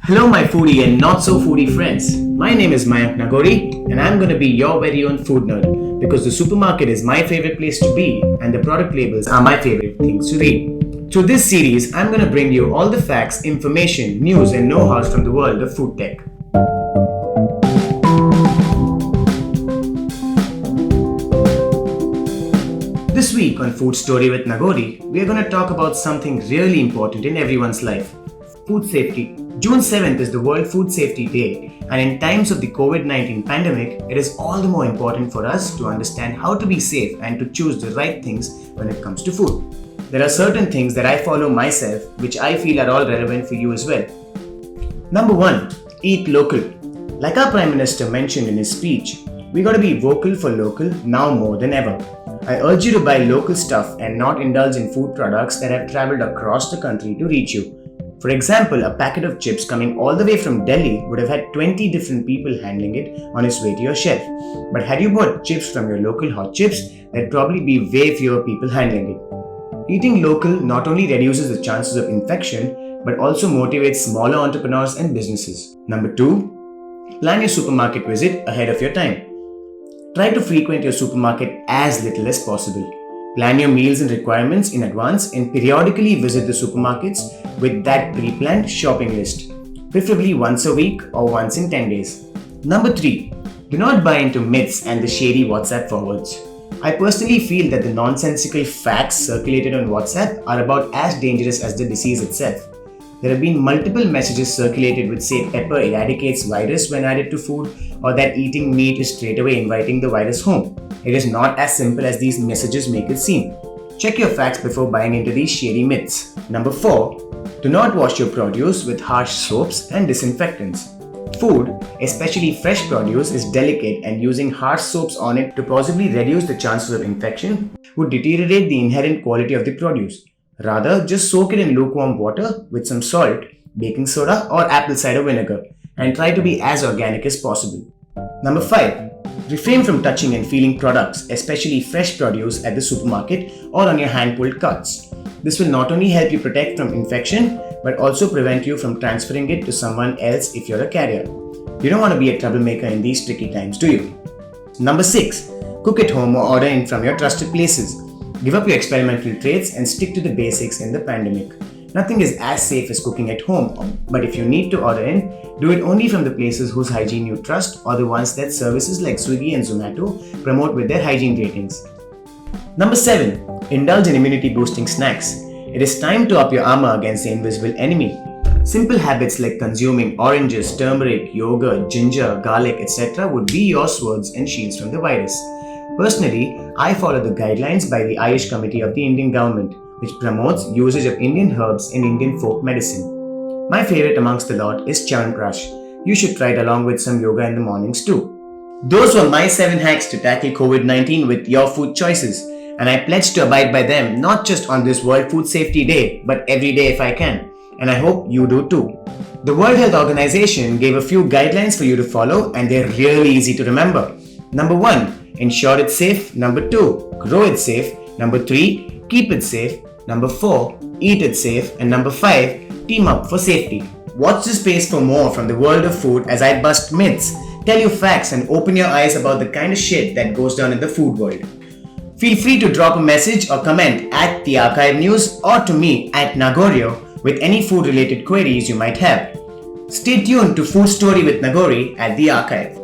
Hello, my foodie and not so foodie friends. My name is Nagori, and I'm going to be your very own food nerd because the supermarket is my favorite place to be and the product labels are my favorite things to read. Through this series, I'm going to bring you all the facts, information, news, and know hows from the world of food tech. This week on Food Story with Nagori, we are going to talk about something really important in everyone's life: food safety. June 7th is the World Food Safety Day, and in times of the COVID-19 pandemic, it is all the more important for us to understand how to be safe and to choose the right things when it comes to food. There are certain things that I follow myself which I feel are all relevant for you as well. Number 1. Eat local. Like our Prime Minister mentioned in his speech, we gotta be vocal for local now more than ever. I urge you to buy local stuff and not indulge in food products that have traveled across the country to reach you. For example, a packet of chips coming all the way from Delhi would have had 20 different people handling it on its way to your shelf. But had you bought chips from your local hot chips, there'd probably be way fewer people handling it. Eating local not only reduces the chances of infection, but also motivates smaller entrepreneurs and businesses. Number 2. Plan your supermarket visit ahead of your time. Try to frequent your supermarket as little as possible. Plan your meals and requirements in advance and periodically visit the supermarkets with that pre-planned shopping list, preferably once a week or once in 10 days. Number 3. Do not buy into myths and the shady WhatsApp forwards. I personally feel that the nonsensical facts circulated on WhatsApp are about as dangerous as the disease itself. There have been multiple messages circulated which say pepper eradicates virus when added to food, or that eating meat is straightaway inviting the virus home. It is not as simple as these messages make it seem. Check your facts before buying into these shady myths. Number 4. Do not wash your produce with harsh soaps and disinfectants. Food, especially fresh produce, is delicate, and using harsh soaps on it to possibly reduce the chances of infection would deteriorate the inherent quality of the produce. Rather, just soak it in lukewarm water with some salt, baking soda, or apple cider vinegar, and try to be as organic as possible. Number 5. Refrain from touching and feeling products, especially fresh produce, at the supermarket or on your hand-pulled carts. This will not only help you protect from infection, but also prevent you from transferring it to someone else if you're a carrier. You don't want to be a troublemaker in these tricky times, do you? Number 6. Cook at home or order in from your trusted places. Give up your experimental traits and stick to the basics in the pandemic. Nothing is as safe as cooking at home, but if you need to order in, do it only from the places whose hygiene you trust or the ones that services like Swiggy and Zomato promote with their hygiene ratings. Number 7. Indulge in immunity boosting snacks. It is time to up your armor against the invisible enemy. Simple habits like consuming oranges, turmeric, yogurt, ginger, garlic, etc. would be your swords and shields from the virus. Personally, I follow the guidelines by the Ayush Committee of the Indian government, which promotes usage of Indian herbs in Indian folk medicine. My favorite amongst the lot is Chyawanprash. You should try it along with some yoga in the mornings too. Those were my 7 hacks to tackle COVID-19 with your food choices, and I pledge to abide by them not just on this World Food Safety Day, but every day if I can. And I hope you do too. The World Health Organization gave a few guidelines for you to follow, and they're really easy to remember. Number 1. Ensure it's safe. Number 2. Grow it safe. Number 3. Keep it safe. Number 4. Eat it safe. And number 5. Team up for safety. Watch this space for more from the world of food as I bust myths, tell you facts, and open your eyes about the kind of shit that goes down in the food world. Feel free to drop a message or comment at the Archive News or to me at Nagorio with any food related queries you might have. Stay tuned to Food Story with Nagori at the Archive.